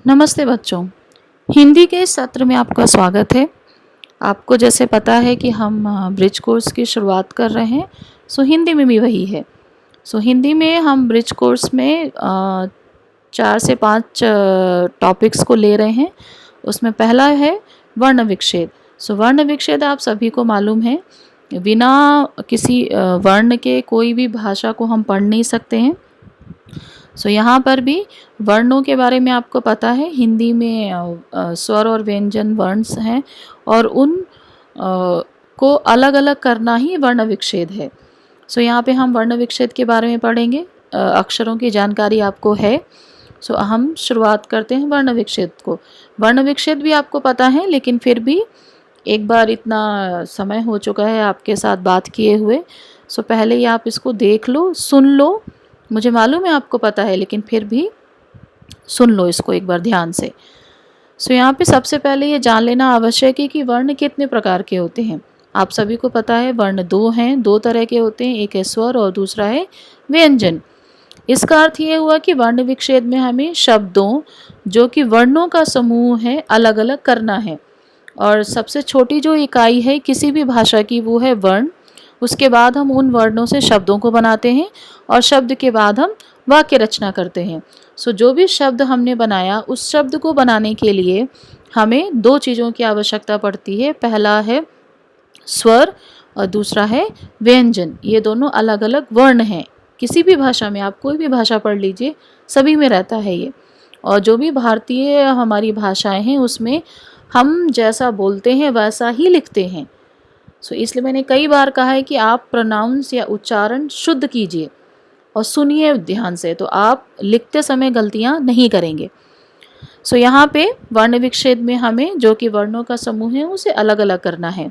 नमस्ते बच्चों। हिंदी के इस सत्र में आपका स्वागत है। आपको जैसे पता है कि हम ब्रिज कोर्स की शुरुआत कर रहे हैं। हिंदी में भी वही है। हिंदी में हम ब्रिज कोर्स में 4 से 5 टॉपिक्स को ले रहे हैं। उसमें पहला है वर्ण विच्छेद। वर्ण विच्छेद आप सभी को मालूम है, बिना किसी वर्ण के कोई भी भाषा को हम पढ़ नहीं सकते हैं। यहाँ पर भी वर्णों के बारे में आपको पता है। हिंदी में स्वर और व्यंजन वर्ण हैं और उन को अलग अलग करना ही वर्ण विच्छेद है। यहाँ पे हम वर्ण विच्छेद के बारे में पढ़ेंगे। अक्षरों की जानकारी आपको है। हम शुरुआत करते हैं वर्ण विच्छेद को। वर्ण विच्छेद भी आपको पता है, लेकिन फिर भी एक बार इतना समय हो चुका है आपके साथ बात किए हुए। पहले ही आप इसको देख लो, सुन लो। मुझे मालूम है आपको पता है, लेकिन फिर भी सुन लो इसको एक बार ध्यान से। यहाँ पे सबसे पहले ये जान लेना आवश्यक है कि वर्ण कितने प्रकार के होते हैं। आप सभी को पता है वर्ण दो हैं, दो तरह के होते हैं। एक है स्वर और दूसरा है व्यंजन। इसका अर्थ ये हुआ कि वर्ण विच्छेद में हमें शब्दों जो कि वर्णों का समूह है अलग अलग करना है। और सबसे छोटी जो इकाई है किसी भी भाषा की वो है वर्ण। उसके बाद हम उन वर्णों से शब्दों को बनाते हैं और शब्द के बाद हम वाक्य रचना करते हैं। जो भी शब्द हमने बनाया उस शब्द को बनाने के लिए हमें दो चीज़ों की आवश्यकता पड़ती है। पहला है स्वर और दूसरा है व्यंजन। ये दोनों अलग अलग वर्ण हैं। किसी भी भाषा में, आप कोई भी भाषा पढ़ लीजिए, सभी में रहता है ये। और जो भी भारतीय हमारी भाषाएं हैं उसमें हम जैसा बोलते हैं वैसा ही लिखते हैं। इसलिए मैंने कई बार कहा है कि आप प्रोनाउंस या उच्चारण शुद्ध कीजिए और सुनिए ध्यान से, तो आप लिखते समय गलतियां नहीं करेंगे। यहाँ पे वर्ण विच्छेद में हमें जो कि वर्णों का समूह है उसे अलग अलग करना है।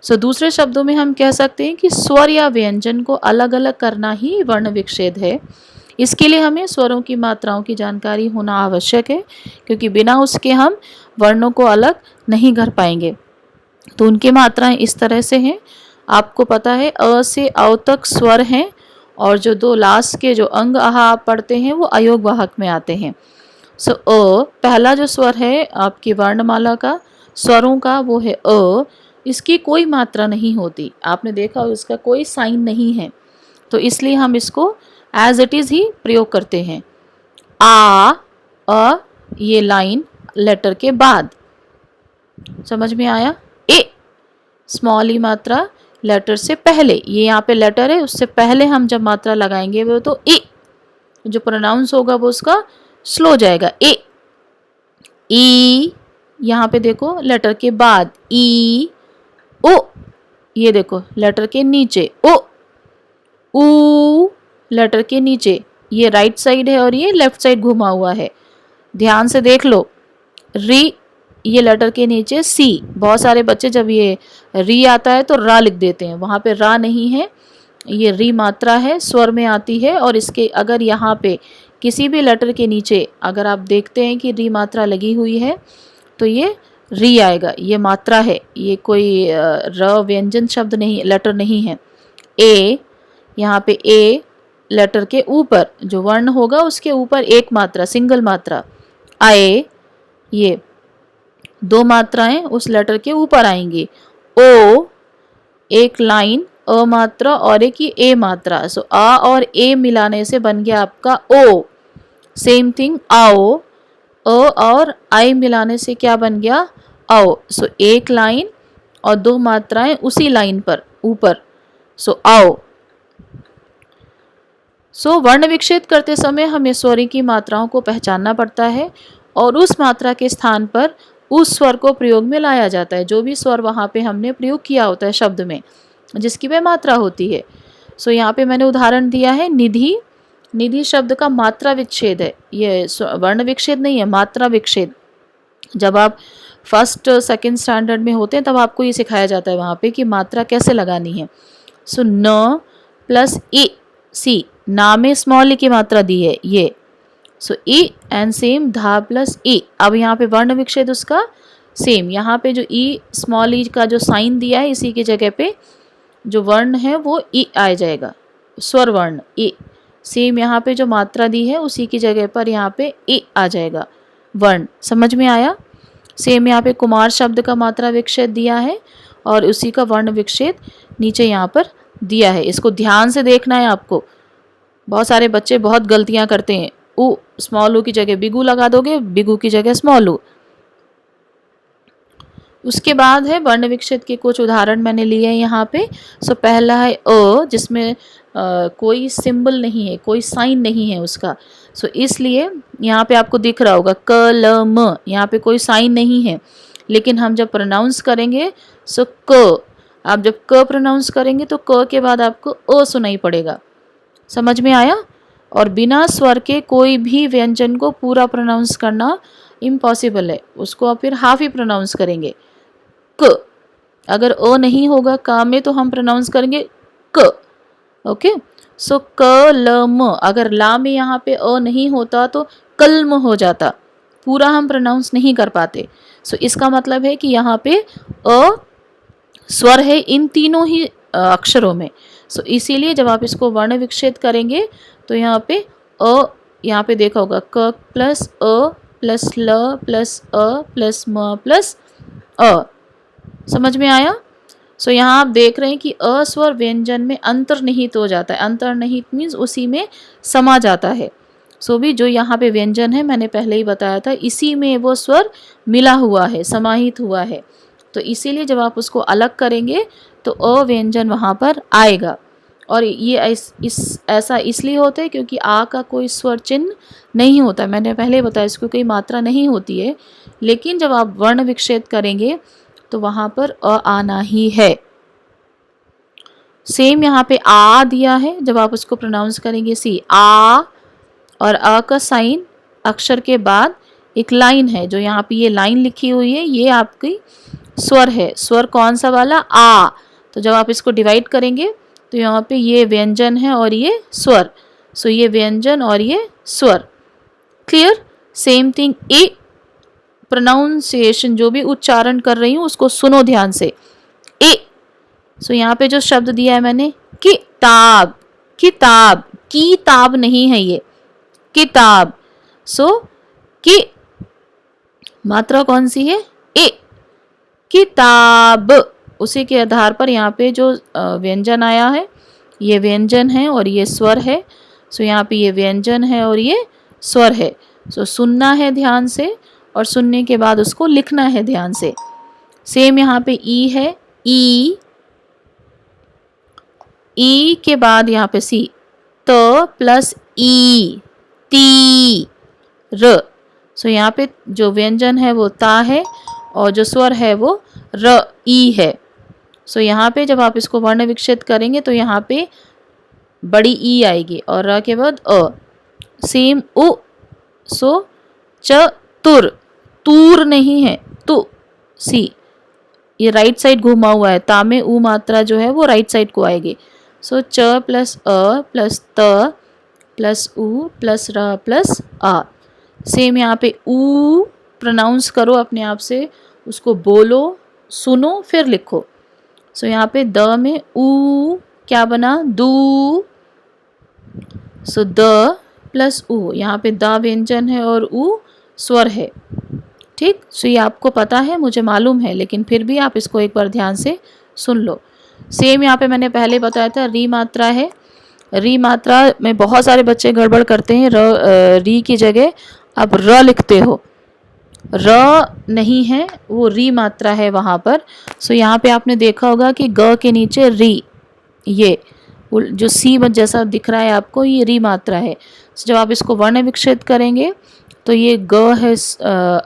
दूसरे शब्दों में हम कह सकते हैं कि स्वर या व्यंजन को अलग अलग करना ही वर्ण विच्छेद है। इसके लिए हमें स्वरों की मात्राओं की जानकारी होना आवश्यक है, क्योंकि बिना उसके हम वर्णों को अलग नहीं कर पाएंगे। तो उनकी मात्राएं इस तरह से हैं। आपको पता है अ से अ तक स्वर हैं और जो दो लास्ट के जो अंग आह आप पढ़ते हैं वो अयोग वाहक में आते हैं। अ पहला जो स्वर है आपकी वर्णमाला का स्वरों का वो है अ। इसकी कोई मात्रा नहीं होती, आपने देखा इसका कोई साइन नहीं है, तो इसलिए हम इसको एज इट इज़ ही प्रयोग करते हैं। आ अ ये लाइन लेटर के बाद, समझ में आया। ए स्मॉल ई मात्रा लेटर से पहले, ये यहाँ पे लेटर है उससे पहले हम जब मात्रा लगाएंगे वो तो ए, जो प्रोनाउंस होगा वो उसका स्लो जाएगा। ए ई यहाँ पे देखो लेटर के बाद ई। ओ ये देखो लेटर के नीचे ओ। ऊ लेटर के नीचे, ये राइट साइड है और ये लेफ्ट साइड घुमा हुआ है, ध्यान से देख लो। री ये लेटर के नीचे सी। बहुत सारे बच्चे जब ये री आता है तो रा लिख देते हैं, वहाँ पे रा नहीं है, ये री मात्रा है, स्वर में आती है। और इसके अगर यहाँ पे किसी भी लेटर के नीचे अगर आप देखते हैं कि री मात्रा लगी हुई है तो ये री आएगा, ये मात्रा है, ये कोई र व्यंजन शब्द नहीं, लेटर नहीं है। ए यहाँ पे ए लेटर के ऊपर जो वर्ण होगा उसके ऊपर एक मात्रा, सिंगल मात्रा। आए ये दो मात्राएं उस लेटर के ऊपर आएंगी। ओ एक लाइन अ मात्रा और एक ही ए मात्रा। आ और ए मिलाने से बन गया आपका ओ। सेम थिंग आओ, अ और आई मिलाने से क्या बन गया आओ। एक लाइन और दो मात्राएं उसी लाइन पर ऊपर, आओ। वर्ण विच्छेद करते समय हमें स्वर की मात्राओं को पहचानना पड़ता है और उस मात्रा के स्थान पर उस स्वर को प्रयोग में लाया जाता है। जो भी स्वर वहाँ पे हमने प्रयोग किया होता है शब्द में, जिसकी वह मात्रा होती है। यहाँ पे मैंने उदाहरण दिया है निधि। निधि शब्द का मात्रा विच्छेद है, ये वर्ण विच्छेद नहीं है, मात्रा विच्छेद। जब आप फर्स्ट सेकंड स्टैंडर्ड में होते हैं तब आपको ये सिखाया जाता है वहाँ पे कि मात्रा कैसे लगानी है। न प्लस ई सी, ना में स्मॉल ई की मात्रा दी है ये। ई एंड सेम धा प्लस ई। अब यहाँ पे वर्ण विच्छेद उसका सेम, यहाँ पे जो ई स्मॉल ई का जो साइन दिया है इसी की जगह पे जो वर्ण है वो ई आ जाएगा, स्वर वर्ण ई। सेम यहाँ पे जो मात्रा दी है उसी की जगह पर यहाँ पे ई आ जाएगा। वर्ण। समझ में आया? सेम यहाँ पे कुमार शब्द का मात्रा विक्षेद दिया है और उसी का वर्ण विक्षेद नीचे यहाँ पर दिया है। इसको ध्यान से देखना है आपको। बहुत सारे बच्चे बहुत गलतियां करते हैं। उ स्मॉल ऊ की जगह बिगू लगा दोगे, बिगू की जगह स्मॉल ऊ। उसके बाद है वर्ण विक्षेद के कुछ उदाहरण मैंने लिए हैं यहाँ पे। सो पहला है अ, जिसमें कोई सिंबल नहीं है, कोई साइन नहीं है उसका। सो इसलिए यहाँ पे आपको दिख रहा होगा क ल म, यहाँ पे कोई साइन नहीं है, लेकिन हम जब प्रोनाउंस करेंगे सो क, आप जब क प्रोनाउंस करेंगे तो क के बाद आपको अ सुनाई पड़ेगा। समझ में आया? और बिना स्वर के कोई भी व्यंजन को पूरा प्रोनाउंस करना इम्पॉसिबल है, उसको आप फिर हाफ ही प्रोनाउंस करेंगे। क, अगर अ नहीं होगा का में तो हम प्रोनाउंस करेंगे क। ओके, सो क ल म, अगर ला में यहाँ पे अ नहीं होता तो कल्म हो जाता, पूरा हम प्रोनाउंस नहीं कर पाते। सो इसका मतलब है कि यहाँ पे अ स्वर है इन तीनों ही अक्षरों में। सो इसीलिए जब आप इसको वर्ण विक्षेद करेंगे तो यहाँ पे अ, यहाँ पे देखा होगा क प्लस अ प्लस ल प्लस अ प्लस म प्लस अ। समझ में आया? सो यहाँ आप देख रहे हैं कि अ स्वर व्यंजन में अंतर्निहित हो जाता है। अंतर्निहित मीन्स उसी में समा जाता है। सो भी जो यहाँ पे व्यंजन है मैंने पहले ही बताया था, इसी में वो स्वर मिला हुआ है, समाहित हुआ है। तो इसीलिए जब आप उसको अलग करेंगे तो अ व्यंजन वहाँ पर आएगा। और ये ऐसा इसलिए होता है क्योंकि आ का कोई स्वर चिन्ह नहीं होता। मैंने पहले बताया इसको कोई मात्रा नहीं होती है, लेकिन जब आप वर्ण विक्षेद करेंगे तो वहाँ पर अ आना ही है। सेम यहाँ पे आ दिया है, जब आप उसको प्रोनाउंस करेंगे सी आ, और अ का साइन अक्षर के बाद एक लाइन है, जो यहाँ पे ये लाइन लिखी हुई है ये आपकी स्वर है। स्वर कौन सा वाला? आ। तो जब आप इसको डिवाइड करेंगे तो यहाँ पे ये व्यंजन है और ये स्वर। सो ये व्यंजन और ये स्वर। क्लियर? सेम थिंग ए, प्रोनाउंसिएशन जो भी उच्चारण कर रही हूँ उसको सुनो ध्यान से। ए, सो यहाँ पे जो शब्द दिया है मैंने किताब, किताब, किताब नहीं है ये, किताब। सो कि मात्रा कौन सी है? ए, किताब। उसी के आधार पर यहाँ पे जो व्यंजन आया है ये व्यंजन है और ये स्वर है। सो यहाँ पे ये व्यंजन है और ये स्वर है। सो सुनना है ध्यान से और सुनने के बाद उसको लिखना है ध्यान से। सेम यहाँ पे ई है, ई, ई के बाद यहाँ पे सी, त प्लस ई, ती र। सो यहाँ पे जो व्यंजन है वो ता है और जो स्वर है वो र, ई है। सो यहाँ पे जब आप इसको वर्ण विक्षेद करेंगे तो यहाँ पे बड़ी ई आएगी और र के बाद अ। सेम उ, सो च तुर, तूर नहीं है तु, सी, ये राइट साइड घुमा हुआ है, ता में उ मात्रा जो है वो राइट साइड को आएगी। सो च प्लस अ प्लस त प्लस उ प्लस र प्लस आ। सेम यहाँ पे उ प्रोनाउंस करो अपने आप से, उसको बोलो, सुनो, फिर लिखो। सो यहाँ पे द में उ क्या बना? दू। सो द प्लस उ, यहाँ पे द व्यंजन है और उ स्वर है। ठीक? सो ये आपको पता है, मुझे मालूम है, लेकिन फिर भी आप इसको एक बार ध्यान से सुन लो। सेम यहाँ पे मैंने पहले बताया था री मात्रा है। री मात्रा में बहुत सारे बच्चे गड़बड़ करते हैं, री की जगह आप र लिखते हो। र नहीं है, वो री मात्रा है वहाँ पर। सो यहाँ पे आपने देखा होगा कि ग के नीचे री, ये जो सी जैसा दिख रहा है आपको, ये री मात्रा है। so, जब आप इसको वर्ण विक्षेद करेंगे तो ये ग है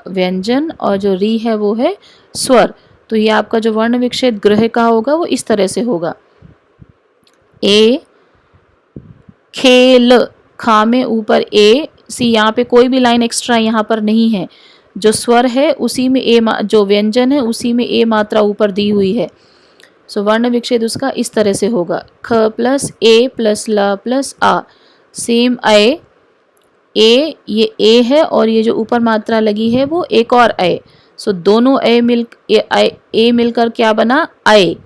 व्यंजन और जो री है वो है स्वर। तो ये आपका जो वर्ण विक्षेद ग्रह का होगा वो इस तरह से होगा। ए, खेल, खा में ऊपर ए, सी, यहाँ पे कोई भी लाइन एक्स्ट्रा यहाँ पर नहीं है। जो स्वर है उसी में ए, जो व्यंजन है उसी में ए मात्रा ऊपर दी हुई है। सो वर्ण विक्षेद उसका इस तरह से होगा, ख प्लस ए प्लस ल प्लस आ। सेम ए, ये ए है और ये जो ऊपर मात्रा लगी है वो एक और ए। सो दोनों ए मिलकर क्या बना? आए।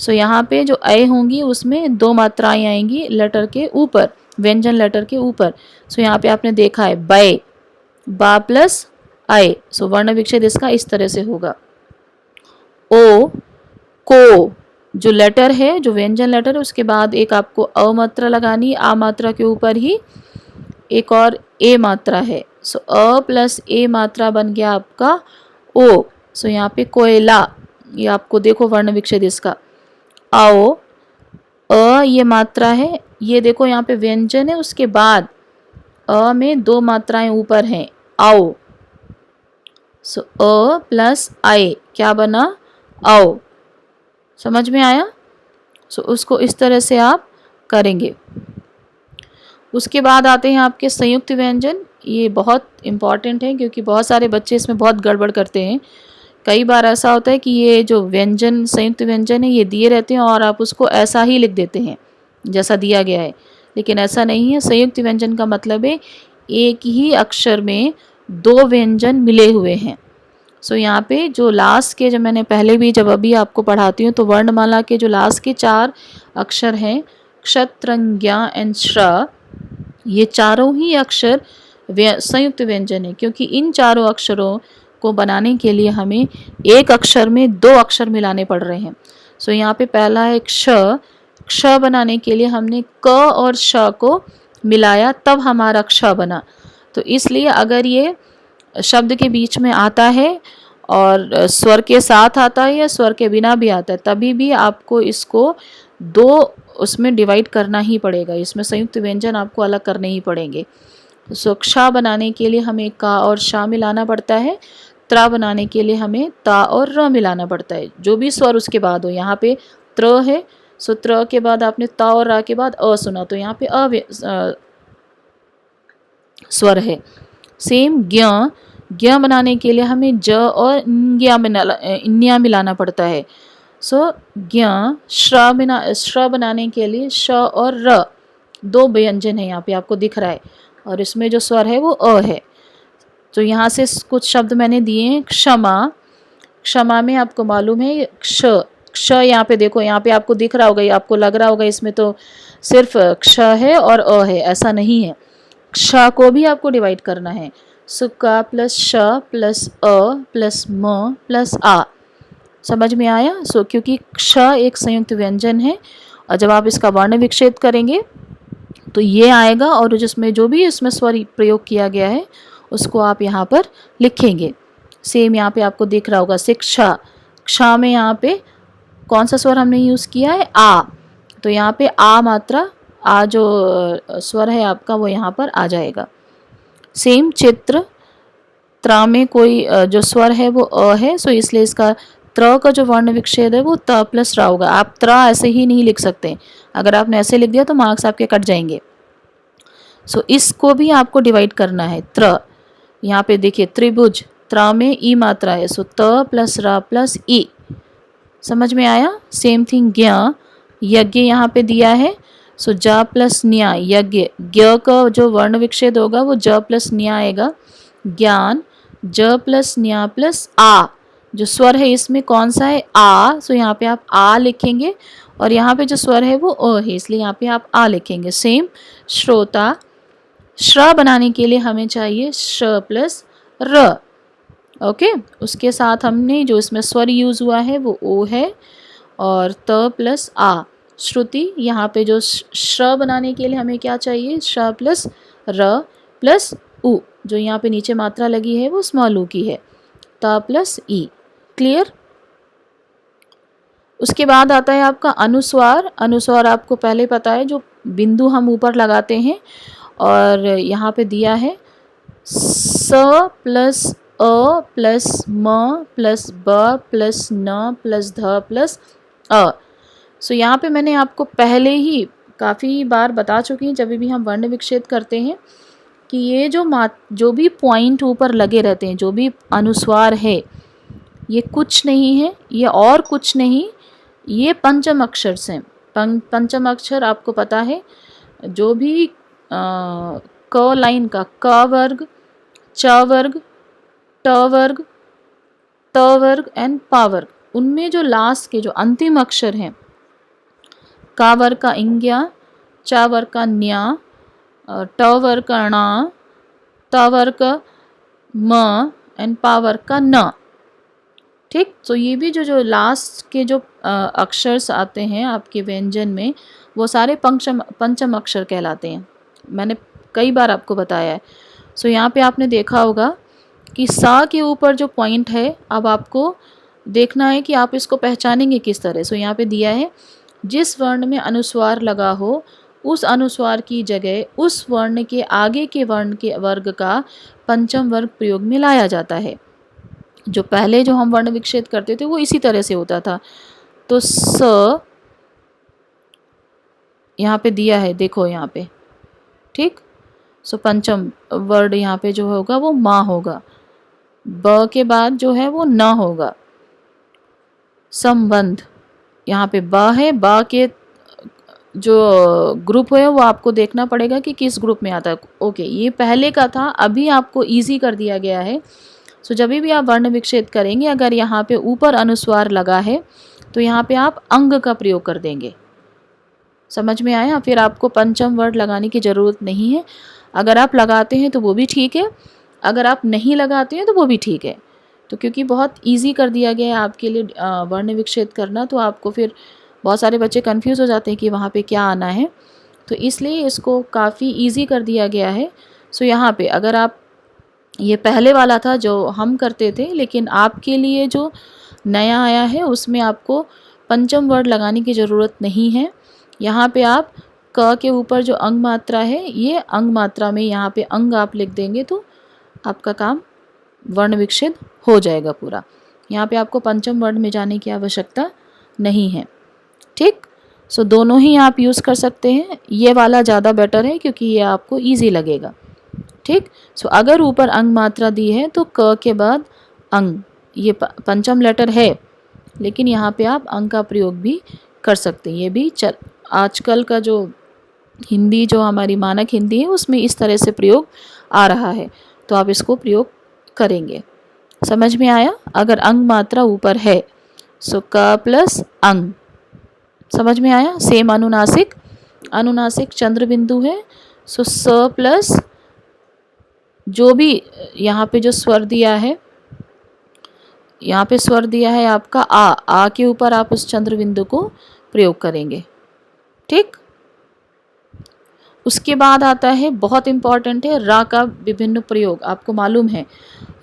सो यहाँ पे जो ए होंगी उसमें दो मात्राएं आएंगी लेटर के ऊपर, व्यंजन लेटर के ऊपर। सो यहाँ पे आपने देखा है बै, बा प्लस आए। सो वर्ण विच्छेद इसका इस तरह से होगा। ओ, को जो लेटर है, जो व्यंजन लेटर है, उसके बाद एक आपको अ मात्रा लगानी, आ मात्रा के ऊपर ही एक और ए मात्रा है। सो अ प्लस ए मात्रा बन गया आपका ओ। सो यहाँ पे कोयला, ये आपको देखो वर्ण विच्छेद इसका। आओ, अ ये मात्रा है, ये देखो यहाँ पे व्यंजन है, उसके बाद अ में दो मात्राएं ऊपर हैं, आओ। सो अ प्लस आए क्या बना, आओ। समझ में आया? सो उसको इस तरह से आप करेंगे। उसके बाद आते हैं आपके संयुक्त व्यंजन। ये बहुत इम्पॉर्टेंट है क्योंकि बहुत सारे बच्चे इसमें बहुत गड़बड़ करते हैं। कई बार ऐसा होता है कि ये जो व्यंजन, संयुक्त व्यंजन है, ये दिए रहते हैं और आप उसको ऐसा ही लिख देते हैं जैसा दिया गया है, लेकिन ऐसा नहीं है। संयुक्त व्यंजन का मतलब है एक ही अक्षर में दो व्यंजन मिले हुए हैं। सो यहाँ पे जो लास्ट के, जब मैंने पहले भी जब अभी आपको पढ़ाती हूँ तो वर्णमाला के जो लास्ट के 4 अक्षर हैं, क्षत्रज्ञ एंड श्र, ये चारों ही अक्षर संयुक्त व्यंजन है, क्योंकि इन चारों अक्षरों को बनाने के लिए हमें एक अक्षर में दो अक्षर मिलाने पड़ रहे हैं। सो यहाँ पे पहला है क्ष। क्ष बनाने के लिए हमने क और श को मिलाया, तब हमारा क्ष बना। तो इसलिए अगर ये शब्द के बीच में आता है और स्वर के साथ आता है या स्वर के बिना भी आता है, तभी भी आपको इसको दो उसमें डिवाइड करना ही पड़ेगा। इसमें संयुक्त व्यंजन आपको अलग करने ही पड़ेंगे। सो क्ष बनाने के लिए हमें का और शा मिलाना पड़ता है। त्र बनाने के लिए हमें ता और र मिलाना पड़ता है, जो भी स्वर उसके बाद हो। यहाँ पे त्र है, सो त्र के बाद आपने ता और रा के बाद अ सुना, तो यहाँ पे स्वर है। सेम ज्ञ, ज्ञ बनाने के लिए हमें ज और न्या मिलाना पड़ता है। सो ज्ञ। श्र बनाने के लिए श और र, दो व्यंजन है यहाँ पे आपको दिख रहा है, और इसमें जो स्वर है वो अ है। तो यहाँ से कुछ शब्द मैंने दिए हैं। क्षमा, क्षमा में आपको मालूम है क्ष, क्ष यहाँ पे देखो, यहाँ पे आपको दिख रहा होगा, ये आपको लग रहा होगा इसमें तो सिर्फ क्ष है और अ है, ऐसा नहीं है। क्ष को भी आपको डिवाइड करना है। सुका प्लस श प्लस अ प्लस म प्लस आ। समझ में आया? सो क्योंकि क्ष एक संयुक्त व्यंजन है, और जब आप इसका वर्ण विच्छेद करेंगे तो ये आएगा, और जिसमें जो भी इसमें स्वर प्रयोग किया गया है उसको आप यहाँ पर लिखेंगे। सेम यहाँ पे आपको दिख रहा होगा शिक्षा। क्ष में यहाँ पे कौन सा स्वर हमने यूज़ किया है, आ। तो यहाँ पे आ मात्रा, आ जो स्वर है आपका वो यहाँ पर आ जाएगा। सेम चित्र, त्र में कोई जो स्वर है वो अ है, सो इसलिए इसका त्र का जो वर्ण विच्छेद है वो त प्लस रा होगा। आप त्र ऐसे ही नहीं लिख सकते, अगर आपने ऐसे लिख दिया तो मार्क्स आपके कट जाएंगे। सो इसको भी आपको डिवाइड करना है। त्र, यहाँ पे देखिए त्रिभुज, त्र में ई मात्रा है, सो त प्लस रा प्लस ई। समझ में आया? सेम थिंग ज्ञ, यज्ञ यहाँ पे दिया है, सो ज प्लस न्या, यज्ञ। ज्ञ का जो वर्ण विच्छेद होगा वो ज प्लस न्या आएगा। ज्ञान, ज प्लस न्या प्लस आ। जो स्वर है इसमें कौन सा है, आ, सो यहाँ पे आप आ लिखेंगे, और यहाँ पे जो स्वर है वो अ है, इसलिए यहाँ पे आप आ लिखेंगे। सेम श्रोता, श्र बनाने के लिए हमें चाहिए श प्लस र। ओके, उसके साथ हमने जो इसमें स्वर यूज हुआ है वो ओ है, और त प्लस आ। श्रुति, यहाँ पे जो श्र बनाने के लिए हमें क्या चाहिए, श प्लस र प्लस उ। जो यहाँ पे नीचे मात्रा लगी है वो स्मॉल ऊ की है, त प्लस ई। क्लियर? उसके बाद आता है आपका अनुस्वार। अनुस्वार आपको पहले पता है, जो बिंदु हम ऊपर लगाते हैं, और यहाँ पे दिया है स प्लस अ प्लस म प्लस ब प्लस न प्लस ध प्लस अ। सो यहाँ पे मैंने आपको पहले ही काफ़ी बार बता चुकी हूँ, जब भी हम वर्ण विच्छेद करते हैं, कि ये जो भी पॉइंट ऊपर लगे रहते हैं, जो भी अनुस्वार है, ये कुछ नहीं है, ये और कुछ नहीं, ये पंचम अक्षर से। पंचम अक्षर आपको पता है, जो भी क लाइन का क वर्ग, च वर्ग, ट वर्ग, त वर्ग एंड पा वर्ग, उनमें जो लास्ट के जो अंतिम अक्षर हैं, का वर्ग का इंग्या, चा वर्ग का न्या, ट वर्ग का णा, त वर्ग का म एंड पावर का न। ठीक, तो ये भी जो लास्ट के जो अक्षर्स आते हैं आपके व्यंजन में, वो सारे पंचम अक्षर कहलाते हैं। मैंने कई बार आपको बताया है। सो यहाँ पे आपने देखा होगा कि सा के ऊपर जो पॉइंट है, अब आपको देखना है कि आप इसको पहचानेंगे किस तरह। सो यहाँ पे दिया है, जिस वर्ण में अनुस्वार लगा हो उस अनुस्वार की जगह उस वर्ण के आगे के वर्ण के वर्ग का पंचम वर्ग प्रयोग में लाया जाता है। जो पहले जो हम वर्ण विच्छेद करते थे वो इसी तरह से होता था। तो स यहाँ पे दिया है, देखो यहाँ पे। ठीक, सो पंचम वर्ड यहाँ पे जो होगा वो माँ होगा। ब के बाद जो है वो न होगा। संबंध, यहाँ पे ब है, ब के जो ग्रुप है वो आपको देखना पड़ेगा कि किस ग्रुप में आता है। ओके, ये पहले का था, अभी आपको इजी कर दिया गया है। सो जब भी आप वर्ण विच्छेद करेंगे, अगर यहाँ पे ऊपर अनुस्वार लगा है तो यहाँ पे आप अंग का प्रयोग कर देंगे। समझ में आया? फिर आपको पंचम वर्ड लगाने की ज़रूरत नहीं है। अगर आप लगाते हैं तो वो भी ठीक है, अगर आप नहीं लगाते हैं तो वो भी ठीक है। तो क्योंकि बहुत इजी कर दिया गया है आपके लिए वर्ण विच्छेद करना, तो आपको फिर बहुत सारे बच्चे कंफ्यूज हो जाते हैं कि वहाँ पे क्या आना है, तो इसलिए इसको काफ़ी इजी कर दिया गया है। सो यहाँ पे अगर आप, ये पहले वाला था जो हम करते थे, लेकिन आपके लिए जो नया आया है उसमें आपको पंचम वर्ड लगाने की ज़रूरत नहीं है। यहाँ पे आप क के ऊपर जो अंग मात्रा है, ये अंग मात्रा में यहाँ पे अंग आप लिख देंगे तो आपका काम वर्ण विच्छेद हो जाएगा पूरा। यहाँ पे आपको पंचम वर्ण में जाने की आवश्यकता नहीं है। ठीक, सो दोनों ही आप यूज़ कर सकते हैं। ये वाला ज़्यादा बेटर है क्योंकि ये आपको ईजी लगेगा। ठीक, सो अगर ऊपर अंग मात्रा दी है तो क के बाद अंग, ये पंचम लेटर है, लेकिन यहाँ पे आप अंग का प्रयोग भी कर सकते हैं। ये भी आजकल का जो हिंदी, जो हमारी मानक हिंदी है, उसमें इस तरह से प्रयोग आ रहा है, तो आप इसको प्रयोग करेंगे। समझ में आया? अगर अंग मात्रा ऊपर है सो क प्लस अंग, समझ में आया? सेम अनुनासिक, अनुनासिक चंद्र बिंदु है, सो स प्लस जो भी यहाँ पे जो स्वर दिया है, यहाँ पे स्वर दिया है आपका आ के ऊपर आप उस चंद्र बिंदु को प्रयोग करेंगे। ठीक, उसके बाद आता है, बहुत इम्पॉर्टेंट है, र का विभिन्न प्रयोग। आपको मालूम है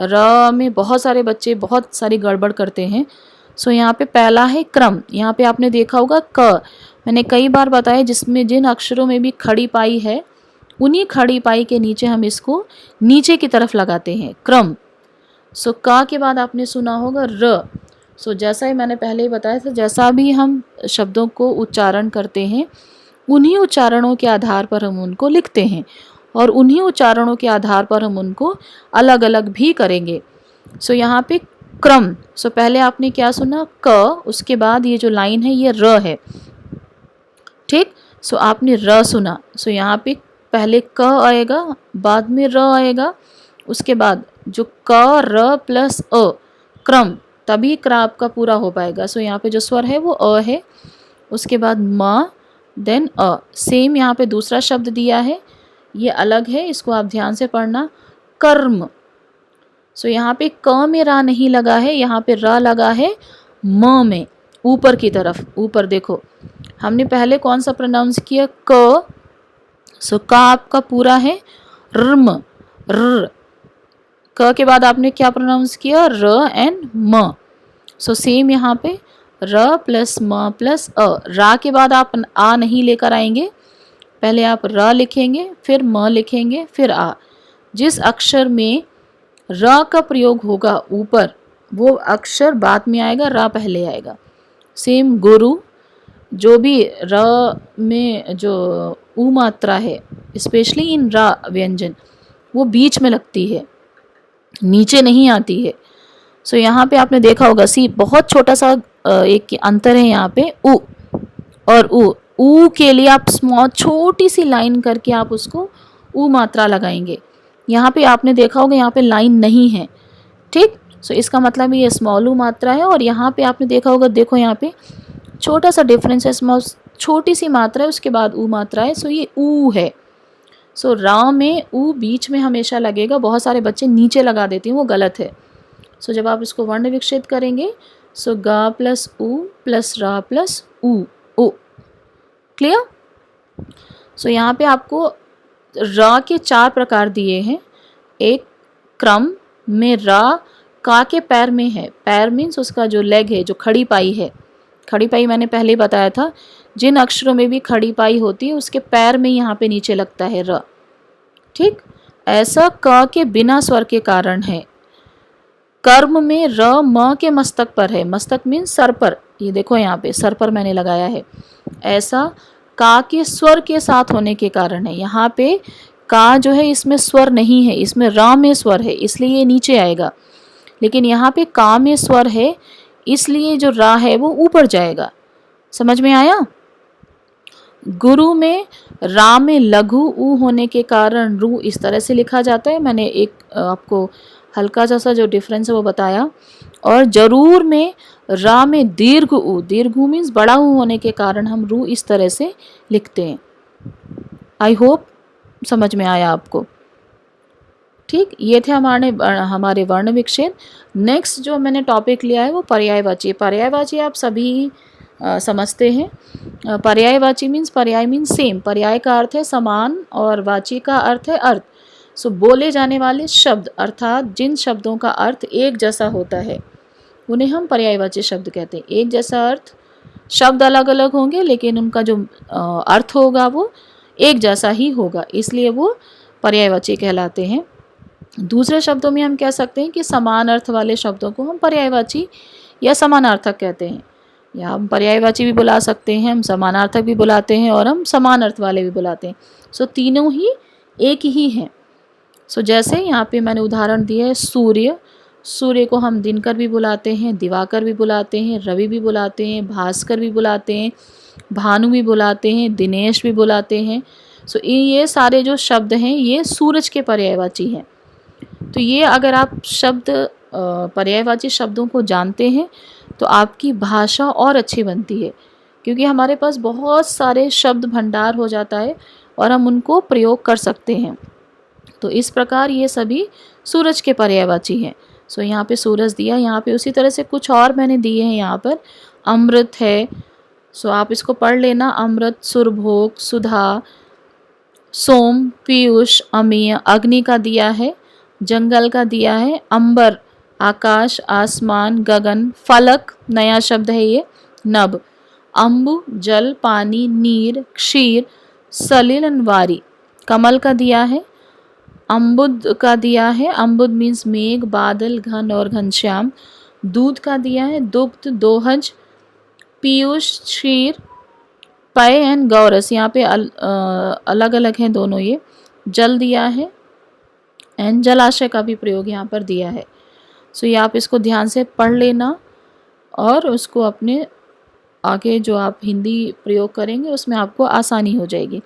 र में बहुत सारे बच्चे बहुत सारी गड़बड़ करते हैं। सो यहाँ पे पहला है क्रम। यहाँ पे आपने देखा होगा क, मैंने कई बार बताया, जिसमें जिन अक्षरों में भी खड़ी पाई है उन्हीं खड़ी पाई के नीचे हम इसको नीचे की तरफ लगाते हैं, क्रम। सो क के बाद आपने सुना होगा र। सो जैसा ही मैंने पहले ही बताया था, जैसा भी हम शब्दों को उच्चारण करते हैं उन्हीं उच्चारणों के आधार पर हम उनको लिखते हैं और उन्हीं उच्चारणों के आधार पर हम उनको अलग अलग भी करेंगे। सो यहाँ पे क्रम, सो पहले आपने क्या सुना? क, उसके बाद ये जो लाइन है ये र है। ठीक, सो आपने र सुना, सो यहाँ पे पहले क आएगा, बाद में र आएगा, उसके बाद जो क र प्लस अ, क्रम, तभी क्र आपका पूरा हो पाएगा। सो यहाँ पे जो स्वर है वो अ है, उसके बाद म, देन अ। सेम यहाँ पे दूसरा शब्द दिया है, ये अलग है, इसको आप ध्यान से पढ़ना, कर्म। सो यहाँ पे क में रा नहीं लगा है, यहाँ पे रा लगा है म में, ऊपर की तरफ। ऊपर देखो, हमने पहले कौन सा प्रोनाउंस किया? क। सो का आपका पूरा है रम, र। क के बाद आपने क्या प्रोनाउंस किया? र एंड म। सो सेम यहाँ पे र प्लस म प्लस अ। रा के बाद आप आ नहीं लेकर आएंगे, पहले आप र लिखेंगे, फिर म लिखेंगे, फिर आ। जिस अक्षर में र का प्रयोग होगा ऊपर, वो अक्षर बाद में आएगा, रा पहले आएगा। सेम गुरु, जो भी र में जो ऊ मात्रा है, स्पेशली इन रा व्यंजन, वो बीच में लगती है, नीचे नहीं आती है। सो यहाँ पे आपने देखा होगा, सी बहुत छोटा सा एक अंतर है यहाँ पे, उ और ऊ के लिए आप स्मॉल छोटी सी लाइन करके आप उसको ऊ मात्रा लगाएंगे। यहाँ पे आपने देखा होगा यहाँ पे लाइन नहीं है। ठीक, सो इसका मतलब ये स्मॉल ऊ मात्रा है, और यहाँ पे आपने देखा होगा, देखो यहाँ पे छोटा सा डिफरेंस है, स्मॉल छोटी सी मात्रा है, उसके बाद ऊ मात्रा है, सो ये ऊ है। सो रा में ऊ बीच में हमेशा लगेगा, बहुत सारे बच्चे नीचे लगा देते हैं, वो गलत है। सो जब आप इसको वर्ण विक्षेप करेंगे सो गा प्लस ऊ प्लस रा प्लस ऊ, ओ। क्लियर? सो यहाँ पे आपको रा के 4 प्रकार दिए हैं। एक क्रम में रा का के पैर में है, पैर मीन्स उसका जो लेग है, जो खड़ी पाई है। खड़ी पाई मैंने पहले ही बताया था, जिन अक्षरों में भी खड़ी पाई होती है उसके पैर में यहाँ पे नीचे लगता है र। ठीक, ऐसा क के बिना स्वर के कारण है। कर्म में र म के मस्तक पर है, मस्तक मीन्स सर पर, ये देखो यहाँ पे सर पर मैंने लगाया है। ऐसा का के स्वर के साथ होने के कारण है। यहाँ पे का जो है इसमें स्वर नहीं है, इसमें रा में स्वर है, इसलिए ये नीचे आएगा। लेकिन यहाँ पे का में स्वर है, इसलिए जो रा है वो ऊपर जाएगा। समझ में आया? गुरु में रा में लघु ऊ होने के कारण रू इस तरह से लिखा जाता है। मैंने एक आपको हल्का सा जो डिफरेंस है वो बताया। और जरूर में रा में दीर्घ ऊ, दीर्घ ऊ मीन्स बड़ा ऊ होने के कारण हम रू इस तरह से लिखते हैं। आई होप समझ में आया आपको। ठीक, ये थे हमारे वर्ण विक्षेप। नेक्स्ट जो मैंने टॉपिक लिया है वो पर्यायवाची। पर्यायवाची आप सभी समझते हैं। पर्यायवाची मीन्स, पर्याय मीन्स सेम, पर्याय का अर्थ है समान और वाची का अर्थ है अर्थ। सो बोले जाने वाले शब्द अर्थात जिन शब्दों का अर्थ एक जैसा होता है उन्हें हम पर्यायवाची शब्द कहते हैं। एक जैसा अर्थ, शब्द अलग अलग होंगे लेकिन उनका जो अर्थ होगा वो एक जैसा ही होगा, इसलिए वो पर्यायवाची कहलाते हैं। दूसरे शब्दों में हम कह सकते हैं कि समान अर्थ वाले शब्दों को हम पर्यायवाची या समानार्थक कहते हैं। या हम पर्यायवाची भी बुला सकते हैं, हम समानार्थक भी बुलाते हैं और हम समान अर्थ वाले भी बुलाते हैं। सो तीनों ही एक ही हैं। सो जैसे यहाँ पे मैंने उदाहरण दिया है सूर्य, सूर्य को हम दिनकर भी बुलाते हैं, दिवाकर भी बुलाते हैं, रवि भी बुलाते हैं, भास्कर भी बुलाते हैं, भानु भी बुलाते हैं, दिनेश भी बुलाते हैं। सो ये सारे जो शब्द हैं ये सूरज के पर्यायवाची हैं। तो ये अगर आप शब्द पर्यायवाची शब्दों को जानते हैं तो आपकी भाषा और अच्छी बनती है, क्योंकि हमारे पास बहुत सारे शब्द भंडार हो जाता है और हम उनको प्रयोग कर सकते हैं। तो इस प्रकार ये सभी सूरज के पर्यायवाची हैं। सो यहाँ पे सूरज दिया, यहाँ पे उसी तरह से कुछ और मैंने दिए हैं। यहाँ पर अमृत है, सो आप इसको पढ़ लेना। अमृत, सुरभोग, सुधा, सोम, पीयूष, अमीय, अग्नि का दिया है, जंगल का दिया है, अंबर, आकाश, आसमान, गगन, फलक नया शब्द है ये, नभ, अम्बु, जल, पानी, नीर, क्षीर, सलिल, वारी, कमल का दिया है, अम्बुद का दिया है, अम्बुद मीन्स मेघ, बादल, घन और घनश्याम, दूध का दिया है, दुग्ध, दोहज, पीयूष, क्षीर, पय एंड गौरस, यहाँ पे अलग अलग हैं दोनों ये, जल दिया है एंड जलाशय का भी प्रयोग यहाँ पर दिया है। सो ये आप इसको ध्यान से पढ़ लेना और उसको अपने आगे जो आप हिंदी प्रयोग करेंगे उसमें आपको आसानी हो जाएगी।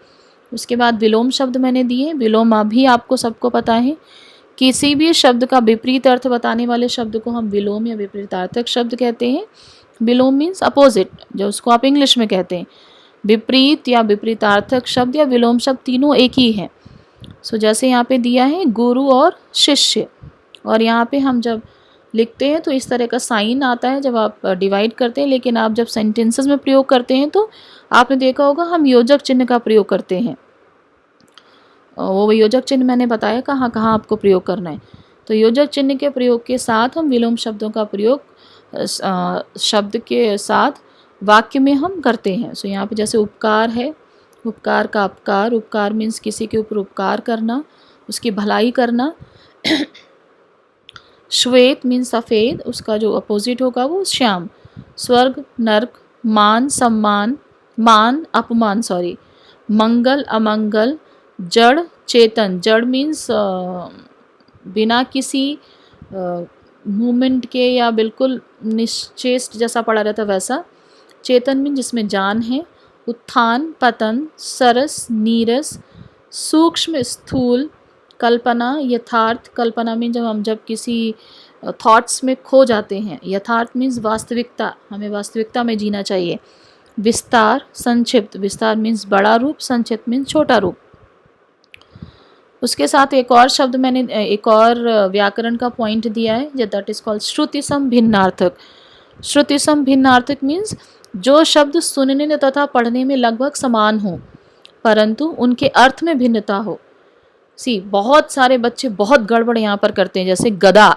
उसके बाद विलोम शब्द मैंने दिए। विलोम अभी आपको सबको पता है, किसी भी शब्द का विपरीत अर्थ बताने वाले शब्द को हम विलोम या विपरीतार्थक शब्द कहते हैं। विलोम मीन्स अपोजिट, जो उसको आप इंग्लिश में कहते हैं। विपरीत या विपरीतार्थक शब्द या विलोम शब्द तीनों एक ही हैं। सो जैसे यहाँ पे दिया है गुरु और शिष्य, और यहाँ पे हम जब लिखते हैं तो इस तरह का साइन आता है जब आप डिवाइड करते हैं, लेकिन आप जब सेंटेंसेस में प्रयोग करते हैं तो आपने देखा होगा हम योजक चिन्ह का प्रयोग करते हैं। वो योजक चिन्ह मैंने बताया कहाँ कहाँ आपको प्रयोग करना है। तो योजक चिन्ह के प्रयोग के साथ हम विलोम शब्दों का प्रयोग शब्द के साथ वाक्य में हम करते हैं। सो यहाँ पे जैसे उपकार है, उपकार का अपकार, उपकार मीन्स किसी के ऊपर उपकार करना, उसकी भलाई करना। श्वेत मीन्स सफ़ेद, उसका जो अपोजिट होगा वो श्याम। स्वर्ग, नर्क, मान, सम्मान, मान, अपमान सॉरी, मंगल, अमंगल, जड़, चेतन, जड़ मीन्स बिना किसी मूवमेंट के या बिल्कुल निश्चेष्ट जैसा पड़ा रहता वैसा। चेतन मीन्स जिसमें जान है। उत्थान, पतन, सरस, नीरस, सूक्ष्म, स्थूल, कल्पना, यथार्थ। कल्पना मीन्स जब किसी थॉट्स में खो जाते हैं। यथार्थ मीन्स वास्तविकता, हमें वास्तविकता में जीना चाहिए। विस्तार, संक्षिप्त, विस्तार मीन्स बड़ा रूप, संक्षिप्त मीन्स छोटा रूप। उसके साथ एक और शब्द मैंने एक और व्याकरण का पॉइंट दिया है, दैट इज कॉल्ड श्रुतिसम भिन्नार्थक। श्रुतिसम भिन्नार्थक मीन्स जो शब्द सुनने तथा पढ़ने में लगभग समान हो परंतु उनके अर्थ में भिन्नता हो। बहुत सारे बच्चे बहुत गड़बड़ यहाँ पर करते हैं, जैसे गदा।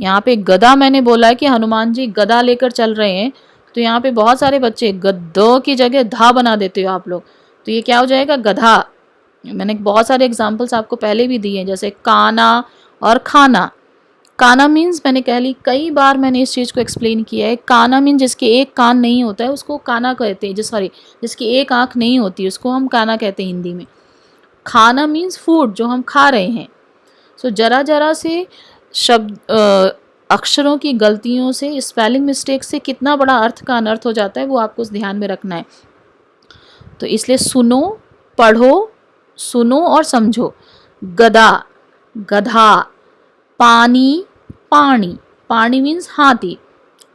यहाँ पे गदा मैंने बोला है कि हनुमान जी गदा लेकर चल रहे हैं, तो यहाँ पे बहुत सारे बच्चे गद्दों की जगह धा बना देते हो आप लोग, तो ये क्या हो जाएगा, गधा। मैंने बहुत सारे एग्जाम्पल्स आपको पहले भी दिए हैं, जैसे काना और खाना। काना मीन्स मैंने कई बार मैंने इस चीज़ को एक्सप्लेन किया है, काना मीन्स जिसके एक कान नहीं होता है उसको काना कहते हैं, जिसकी एक आँख नहीं होती उसको हम काना कहते हैं हिंदी में। खाना मीन्स फूड, जो हम खा रहे हैं। सो जरा जरा से शब्द अक्षरों की गलतियों से, स्पेलिंग मिस्टेक से कितना बड़ा अर्थ का अनर्थ हो जाता है वो आपको ध्यान में रखना है। तो इसलिए सुनो, पढ़ो, सुनो और समझो। गदा, गधा। पानी, पानी। पानी मीन्स हाथी,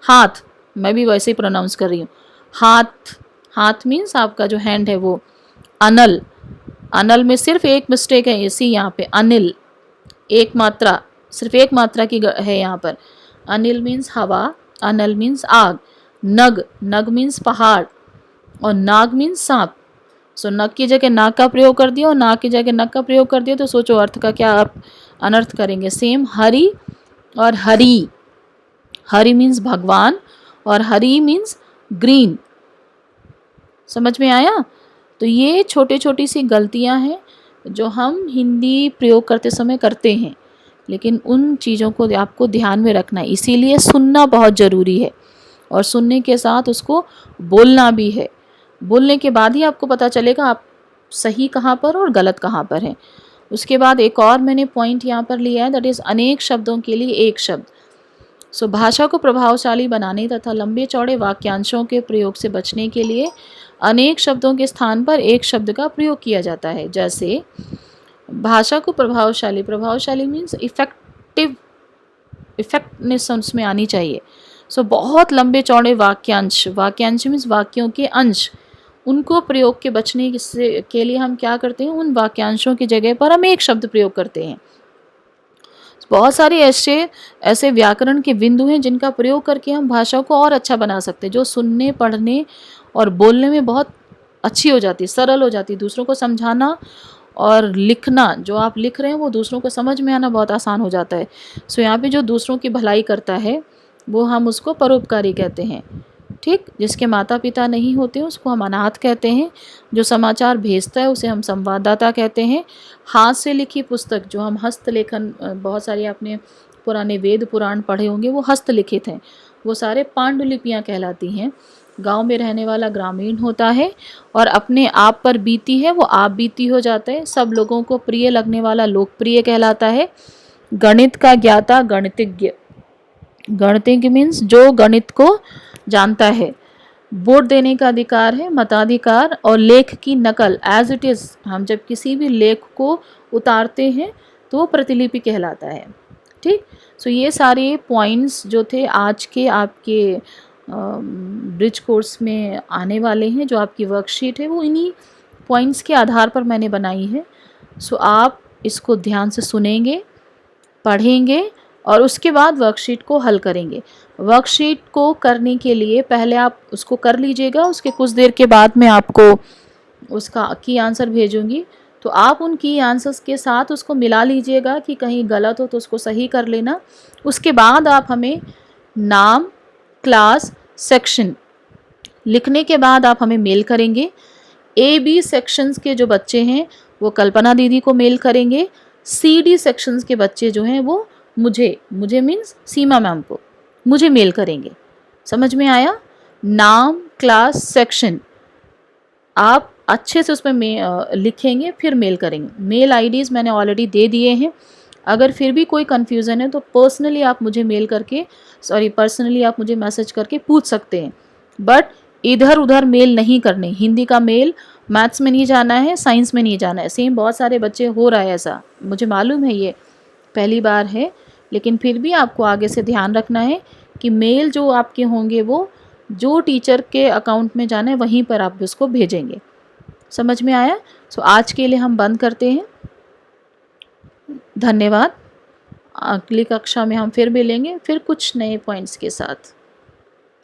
हाथ, मैं भी वैसे ही प्रोनाउंस कर रही हूँ। हाथ, हाथ मीन्स आपका जो हैंड है वो। अनल, अनल में सिर्फ एक मिस्टेक है इसी यहाँ पे, अनिल, एक मात्रा, सिर्फ एक मात्रा की है यहाँ पर। अनिल मीन्स हवा, अनल मीन्स आग। नग, नग मीन्स पहाड़, और नाग मीन्स सांप। सो नग की जगह नाग का प्रयोग कर दिया और नाग की जगह नग का प्रयोग कर दिया, तो सोचो अर्थ का क्या आप अनर्थ करेंगे। सेम हरि और हरी। हरि मीन्स भगवान और हरी मीन्स ग्रीन। समझ में आया? तो ये छोटी छोटी सी गलतियां हैं जो हम हिंदी प्रयोग करते समय करते हैं, लेकिन उन चीज़ों को आपको ध्यान में रखना है। इसीलिए सुनना बहुत ज़रूरी है और सुनने के साथ उसको बोलना भी है। बोलने के बाद ही आपको पता चलेगा आप सही कहाँ पर और गलत कहाँ पर हैं। उसके बाद एक और मैंने पॉइंट यहाँ पर लिया है, दैट इज़ अनेक शब्दों के लिए एक शब्द। सो भाषा को प्रभावशाली बनाने तथा लंबे चौड़े वाक्यांशों के प्रयोग से बचने के लिए अनेक शब्दों के स्थान पर एक शब्द का प्रयोग किया जाता है। जैसे भाषा को प्रभावशाली, प्रभावशाली मीन्स इफेक्टिव, इफेक्टनेस उसमें आनी चाहिए। सो बहुत लंबे चौड़े वाक्यांश, वाक्यांश मीन्स वाक्यों के अंश, उनको प्रयोग के बचने के लिए हम क्या करते हैं, उन वाक्यांशों की जगह पर हम एक शब्द प्रयोग करते हैं। बहुत सारे ऐसे व्याकरण के बिंदु हैं जिनका प्रयोग करके हम भाषा को और अच्छा बना सकते हैं, जो सुनने, पढ़ने और बोलने में बहुत अच्छी हो जाती है, सरल हो जाती है। दूसरों को समझाना और लिखना, जो आप लिख रहे हैं वो दूसरों को समझ में आना बहुत आसान हो जाता है। सो यहाँ पे जो दूसरों की भलाई करता है वो हम उसको परोपकारी कहते हैं। ठीक, जिसके माता पिता नहीं होते उसको हम अनाथ कहते हैं। जो समाचार भेजता है उसे हम संवाददाता कहते हैं। हाथ से लिखी पुस्तक, जो हम हस्तलेखन, बहुत सारी आपने पुराने वेद पुराण पढ़े होंगे, वो हस्तलिखित हैं, वो सारे पांडुलिपियाँ कहलाती हैं। गांव में रहने वाला ग्रामीण होता है और अपने आप पर बीती है वो आप बीती हो जाता है। सब लोगों को प्रिय लगने वाला लोकप्रिय कहलाता है। गणित का ज्ञाता गणितज्ञ, गणितज्ञ मीन्स जो गणित को जानता है। वोट देने का अधिकार है मताधिकार। और लेख की नकल, एज इट इज़, हम जब किसी भी लेख को उतारते हैं तो वो प्रतिलिपि कहलाता है। ठीक, सो ये सारे पॉइंट्स जो थे आज के आपके ब्रिज कोर्स में आने वाले हैं, जो आपकी वर्कशीट है वो इन्हीं पॉइंट्स के आधार पर मैंने बनाई है। सो आप इसको ध्यान से सुनेंगे, पढ़ेंगे और उसके बाद वर्कशीट को हल करेंगे। वर्कशीट को करने के लिए पहले आप उसको कर लीजिएगा, उसके कुछ देर के बाद मैं आपको उसका की आंसर भेजूंगी, तो आप उन की आंसर्स के साथ उसको मिला लीजिएगा कि कहीं गलत हो तो उसको सही कर लेना। उसके बाद आप हमें नाम, क्लास, सेक्शन लिखने के बाद आप हमें मेल करेंगे। AB सेक्शंस के जो बच्चे हैं वो कल्पना दीदी को मेल करेंगे। CD सेक्शंस के बच्चे जो हैं वो मुझे मीन्स सीमा मैम को, मुझे मेल करेंगे। समझ में आया? नाम, क्लास, सेक्शन आप अच्छे से उसमें लिखेंगे, फिर मेल करेंगे। मेल IDs मैंने ऑलरेडी दे दिए हैं। अगर फिर भी कोई कन्फ्यूज़न है तो पर्सनली आप मुझे मैसेज करके पूछ सकते हैं, बट इधर उधर मेल नहीं करने। हिंदी का मेल मैथ्स में नहीं जाना है, साइंस में नहीं जाना है। सेम बहुत सारे बच्चे हो रहा है ऐसा, मुझे मालूम है, ये पहली बार है, लेकिन फिर भी आपको आगे से ध्यान रखना है कि मेल जो आपके होंगे वो जो टीचर के अकाउंट में जाना है वहीं पर आप उसको भेजेंगे। समझ में आया? सो आज के लिए हम बंद करते हैं। धन्यवाद। अगली कक्षा में हम फिर मिलेंगे, फिर कुछ नए पॉइंट्स के साथ।